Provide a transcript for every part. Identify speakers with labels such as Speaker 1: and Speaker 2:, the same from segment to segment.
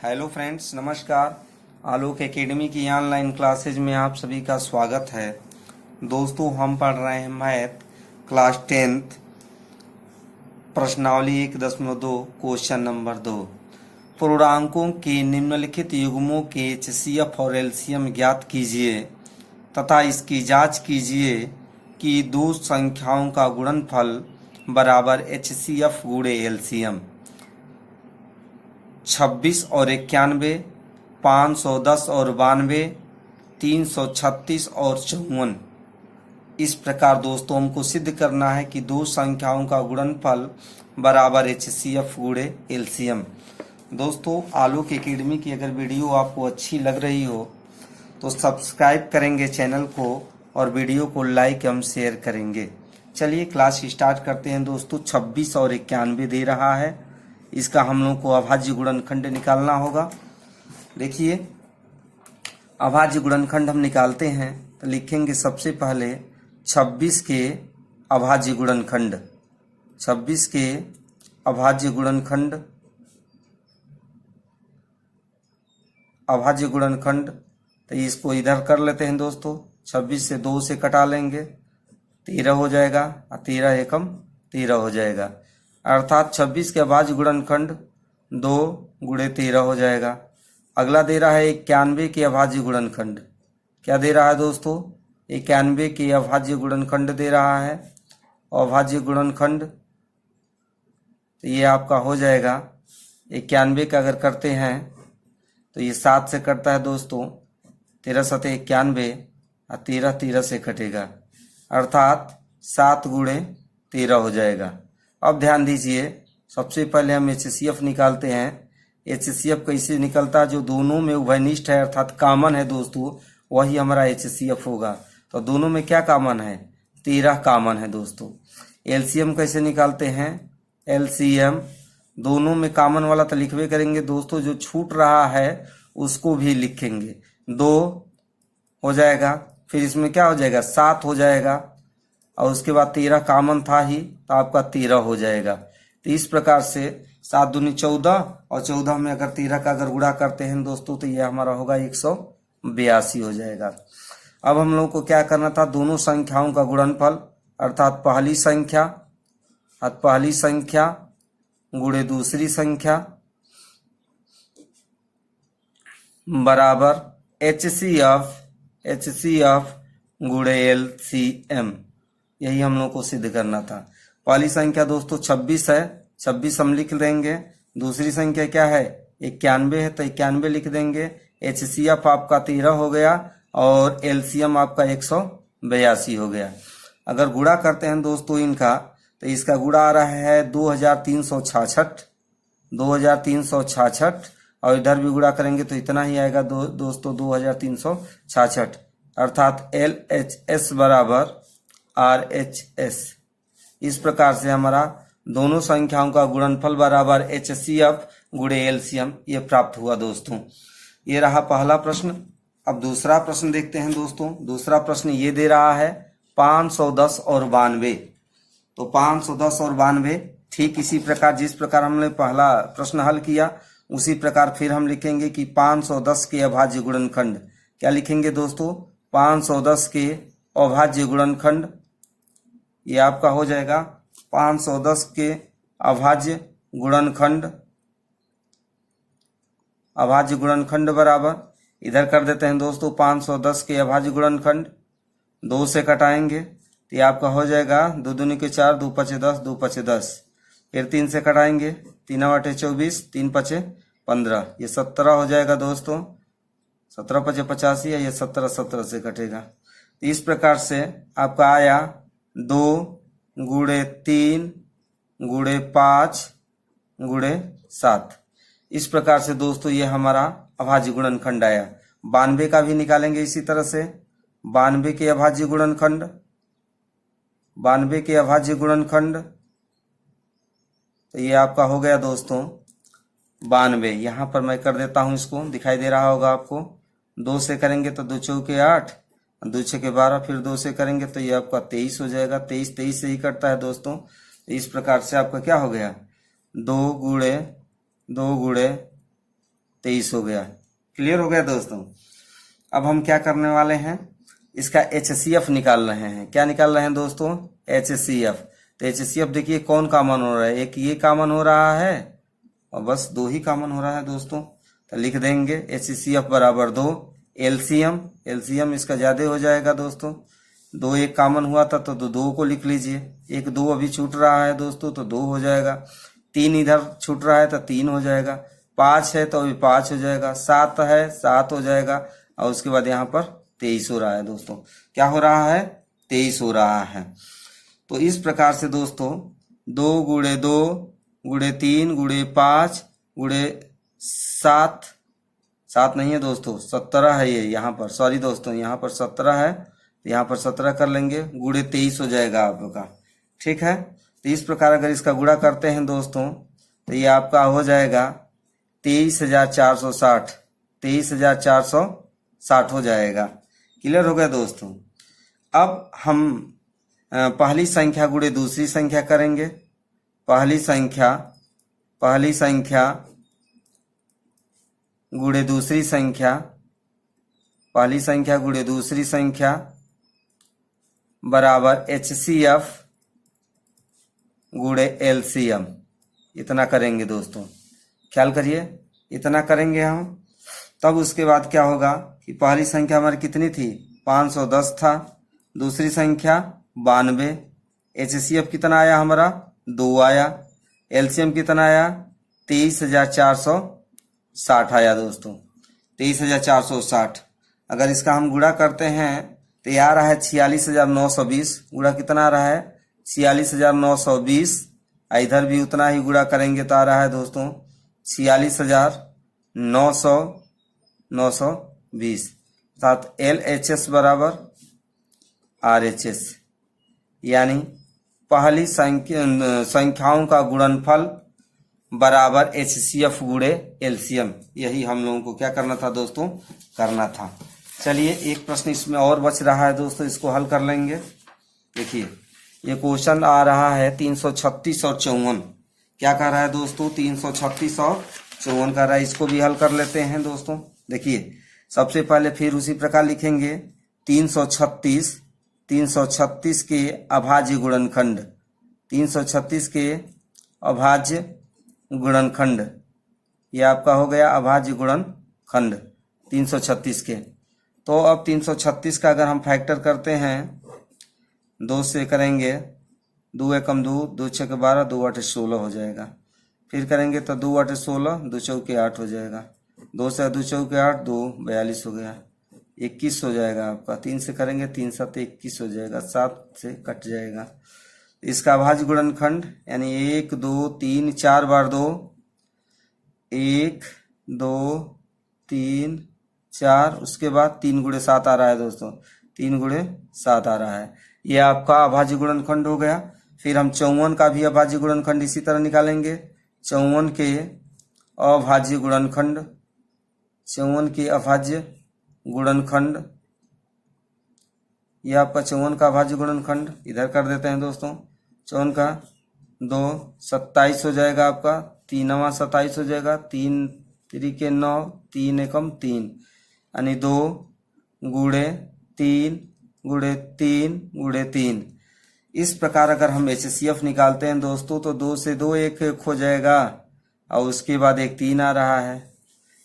Speaker 1: Hello friends, नमस्कार। आलोक academy की online classes में आप सभी का स्वागत है। दोस्तों, हम पढ़ रहे हैं मैथ क्लास 10th प्रश्नावली 1.2 क्वेश्चन नंबर 2। पूर्णांकों के निम्नलिखित युग्मों के एचसीएफ और एलसीएम ज्ञात कीजिए तथा इसकी जांच कीजिए कि दो संख्याओं का गुणनफल बराबर एचसीएफ गुणे एलसीएम। 26 और 91, 510 और 92, 336 और 54। इस प्रकार दोस्तों हमको सिद्ध करना है कि दो संख्याओं का गुणनफल बराबर एचसीएफ गुणे एलसीएम। दोस्तों, आलोक एकेडमी की अगर वीडियो आपको अच्छी लग रही हो तो सब्सक्राइब करेंगे चैनल को और वीडियो को लाइक एवं शेयर करेंगे। चलिए क्लास स्टार्ट करते हैं। दोस्तों, 26 और 91 दे रहा है, इसका हम लोग को अभाज्य गुणनखंड निकालना होगा। देखिए, अभाज्य गुणनखंड हम निकालते हैं तो लिखेंगे सबसे पहले 26 के अभाज्य गुणनखंड। 26 के अभाज्य गुणनखंड, अभाज्य गुणनखंड तो इसको इधर कर लेते हैं दोस्तों। 26 से 2 से कटा लेंगे, 13 हो जाएगा और 13 एकम 13 हो जाएगा। अर्थात 26 के अभाज्य गुणनखंड 2 गुणे 13 हो जाएगा। अगला दे रहा है 91 के अभाज्य गुणनखंड। क्या दे रहा है दोस्तों? 91 के अभाज्य गुणनखंड दे रहा है। अभाज्य गुणनखंड तो ये आपका हो जाएगा 91 का अगर करते हैं तो ये 7 से कटता है दोस्तों। 13 सते 91 और 13 13 से कटेगा, अर्थात 7 गुणे 13 हो जाएगा। अब ध्यान दीजिए, सबसे पहले हम एचसीएफ निकालते हैं। एचसीएफ कैसे निकलता है? जो दोनों में उभयनिष्ठ है अर्थात कॉमन है दोस्तों, वही हमारा एचसीएफ होगा। तो दोनों में क्या कॉमन है? 13 कॉमन है दोस्तों। एलसीएम कैसे निकालते हैं? एलसीएम दोनों में कॉमन वाला तो लिखवे करेंगे दोस्तों, जो छूट रहा है उसको भी लिखेंगे। 2 हो जाएगा, फिर इसमें क्या हो जाएगा? 7 हो जाएगा, और उसके बाद 13 कॉमन था ही तो आपका 13 हो जाएगा। तो इस प्रकार से 7 दूनी 14 और 14 में अगर 13 का अगर गुणा करते हैं दोस्तों तो ये हमारा होगा 182 हो जाएगा। अब हम लोग को क्या करना था? दोनों संख्याओं का गुणनफल अर्थात पहली संख्या गुणे दूसरी संख्या बराबर एचसीएफ गुणे एलसीएम। यही हम लोग को सिद्ध करना था। पहली संख्या दोस्तों 26 है, 26 हम लिख देंगे। दूसरी संख्या क्या है? 91 है, तो 91 लिख देंगे। एचसीएफ आपका 13 हो गया और एलसीएम आपका 182 हो गया। अगर गुणा करते हैं दोस्तों इनका, तो इसका गुणा आ रहा है 2366 और इधर भी गुणा करेंगे तो इतना ही आएगा दोस्तों 2366, अर्थात LHS बराबर RHS। इस प्रकार से हमारा दोनों संख्याओं का गुणनफल बराबर एचसीएफ गुणे एलसीएम ये प्राप्त हुआ दोस्तों। ये रहा पहला प्रश्न। अब दूसरा प्रश्न देखते हैं दोस्तों। दूसरा प्रश्न ये दे रहा है 510 और 92। तो 510 और 92 ठीक इसी प्रकार जिस प्रकार हमने पहला प्रश्न हल किया उसी प्रकार फिर हम लिखेंगे कि 510 के अभाज्य गुणनखंड। क्या लिखेंगे दोस्तों? 510 के अभाज्य गुणनखंड ये आपका हो जाएगा 510 के अभाज्य गुणनखंड बराबर, इधर कर देते हैं दोस्तों 510 के अभाज्य गुणनखंड 2 से कटाएंगे तो ये आपका हो जाएगा 2 दूनी के 4, 2 पचे 10, 2 पचे 10। फिर 3 से कटाएंगे, 3 बटे 24, 3 पचे 15, ये 17 हो जाएगा दोस्तों। 17 पचे 85 है, ये 17 से कटेगा। इस प्रकार से आपका आया 2 गुणे 3 गुणे 5 गुणे 7। इस प्रकार से दोस्तों ये हमारा अभाज्य गुणनखंड आया। 92 का भी निकालेंगे इसी तरह से। 92 के अभाज्य गुणनखंड तो ये आपका हो गया दोस्तों 92। यहाँ पर मैं कर देता हूँ, इसको दिखाई दे रहा होगा आपको। 2 से करेंगे तो 2 चौके 8, 2 छके 12, फिर 2 से करेंगे तो ये आपका 23 हो जाएगा। 23 से ही कटता है दोस्तों। इस प्रकार से आपका क्या हो गया? 2 गुणे 23 हो गया। क्लियर हो गया दोस्तों। अब हम क्या करने वाले हैं, इसका HCF निकाल रहे हैं। क्या निकाल रहे हैं दोस्तों, HCF। तो HCF देखिए कौन कॉमन हो रहा है, एक ये कॉमन हो रहा है और बस 2 ही कॉमन हो रहा है दोस्तों। तो लिख देंगे HCF बराबर 2। एलसीएम इसका ज्यादा हो जाएगा दोस्तों, 2 एक कॉमन हुआ था तो 2 को लिख लीजिए, एक 2 अभी छूट रहा है दोस्तों तो 2 हो जाएगा, 3 इधर छूट रहा है तो 3 हो जाएगा, 5 है तो अभी 5 हो जाएगा, 7 है 7 हो जाएगा और उसके बाद यहाँ पर 23 हो रहा है दोस्तों। क्या हो रहा है, 23 हो रहा है। तो इस प्रकार से दोस्तों 2 गुणे 2 गुणे 3 गुणे 5 गुणे 7, 7 नहीं है दोस्तों 17 है ये यहाँ पर, सॉरी दोस्तों यहाँ पर 17 है, यहाँ पर 17 कर लेंगे, गुणे 23 हो जाएगा आपका। ठीक है, तो इस प्रकार अगर इसका गुणा करते हैं दोस्तों तो ये आपका हो जाएगा 23,460, 23,460 हो जाएगा। क्लियर हो गया दोस्तों। अब हम पहली संख्या गुणे दूसरी संख्या करेंगे। पहली संख्या गुणे दूसरी संख्या, पहली संख्या गुणे दूसरी संख्या बराबर HCF गुणे LCM। इतना करेंगे दोस्तों, ख्याल करिए, इतना करेंगे हम। तब उसके बाद क्या होगा कि पहली संख्या हमारी कितनी थी, 510 था, दूसरी संख्या 92, HCF कितना आया हमारा, 2 आया, LCM कितना आया, 23,460 आया दोस्तों, 23,460। अगर इसका हम गुणा करते हैं तो ये आ रहा है 46,920, गुणा कितना आ रहा है, 46,920, इधर भी उतना ही गुणा करेंगे तो आ रहा है दोस्तों 46,920। साथ LHS बराबर RHS, यानी पहली संख्याओं का गुणनफल बराबर HCF गुणे LCM। यही हम लोगों को क्या करना था दोस्तों, करना था। चलिए एक प्रश्न इसमें और बच रहा है दोस्तों, इसको हल कर लेंगे। देखिए ये क्वेश्चन आ रहा है 336 और 54। क्या कह रहा है दोस्तों, 336 और 54 कह रहा है। इसको भी हल कर लेते हैं दोस्तों। देखिए सबसे पहले फिर उसी प्रकार लिखेंगे 336 के अभाज्य गुणनखंड, 336 के अभाज्य गुणनखंड, ये आपका हो गया अभाज्य गुणनखंड 336 के। तो अब 336 का अगर हम फैक्टर करते हैं 2 से करेंगे, 2 एकम 2, 2 छः के 12, 2 आठ 16 हो जाएगा। फिर करेंगे तो 2 आठ 16, 2 चौके 8 हो जाएगा, 2 से 2 चौके 8, 2 42 हो गया, 21 हो जाएगा आपका। 3 से करेंगे 3 7 21 हो जाएगा, 7 से कट जाएगा। इसका अभाज्य गुणनखंड यानी 1 2 3 4 बार 2, 1 2 3 4, उसके बाद 3 गुणे 7 आ रहा है दोस्तों, 3 गुणे 7 आ रहा है। ये आपका अभाज्य गुणनखंड हो गया। फिर हम 54 का भी अभाज्य गुणनखंड इसी तरह निकालेंगे। 54 के अभाज्य गुणनखंड, 54 के अभाज्य गुणनखंड, यह आपका 54 का अभाज्य गुणनखंड इधर कर देते हैं दोस्तों। 54 का 2 27 हो जाएगा आपका, 3 9 27 हो जाएगा, 3 3 के 9, 3 एकम 3, यानी 2 गुणे 3 गुणे 3 गुणे 3। इस प्रकार अगर हम HCF निकालते हैं दोस्तों तो 2 से 2 1 हो जाएगा और उसके बाद एक 3 आ रहा है,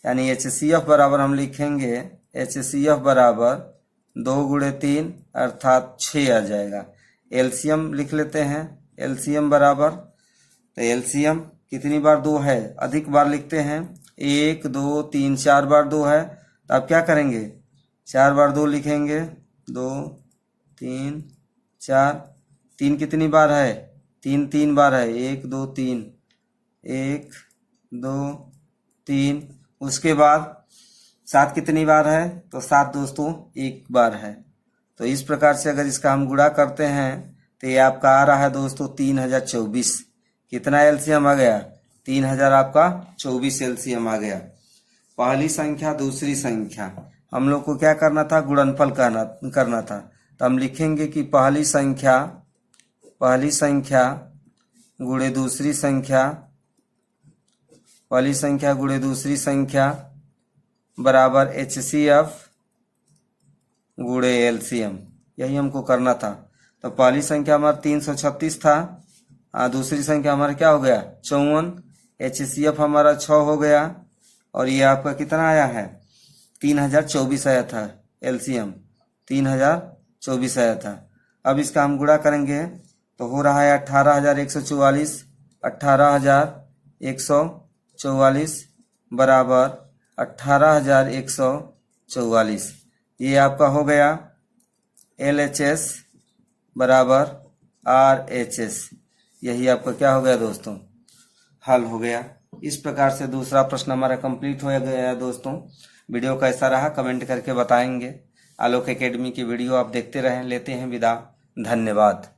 Speaker 1: यानी HCF बराबर हम लिखेंगे, HCF बराबर 2 गुणे 3 अर्थात 6 आ जाएगा। LCM लिख लेते हैं, LCM बराबर, तो LCM कितनी बार 2 है, अधिक बार लिखते हैं, 1 2 3 4 बार 2 है, तो आप क्या करेंगे, 4 बार 2 लिखेंगे, 2 3 4, 3 कितनी बार है, 3 3 बार है, 1 2 3, 1 2 3, उसके बाद 7 कितनी बार है, तो 7 दोस्तों 1 बार है। तो इस प्रकार से अगर इसका हम गुणा करते हैं तो ये आपका आ रहा है दोस्तों 3024। कितना LCM आ गया, 3000 आपका 24 LCM आ गया। पहली संख्या दूसरी संख्या हम लोग को क्या करना था, गुणनफल करना था। तो हम लिखेंगे कि पहली संख्या गुणे दूसरी संख्या पहली संख्या गुणे दूसरी संख्या बराबर HCF गुणे LCM, यही हमको करना था। तो पहली संख्या हमारा 336 था, दूसरी संख्या हमारा क्या हो गया 54, HCF हमारा 6 हो गया, और ये आपका कितना आया है 3024 आया था। LCM 3024 आया था। अब इसका हम गुणा करेंगे तो हो रहा है 18,144, 18,144 बराबर 18,144, ये आपका हो गया LHS बराबर RHS, यही आपका क्या हो गया दोस्तों हल हो गया। इस प्रकार से दूसरा प्रश्न हमारा कंप्लीट हो गया दोस्तों। वीडियो कैसा रहा कमेंट करके बताएंगे। आलोक एकेडमी की वीडियो आप देखते रहें। लेते हैं विदा, धन्यवाद।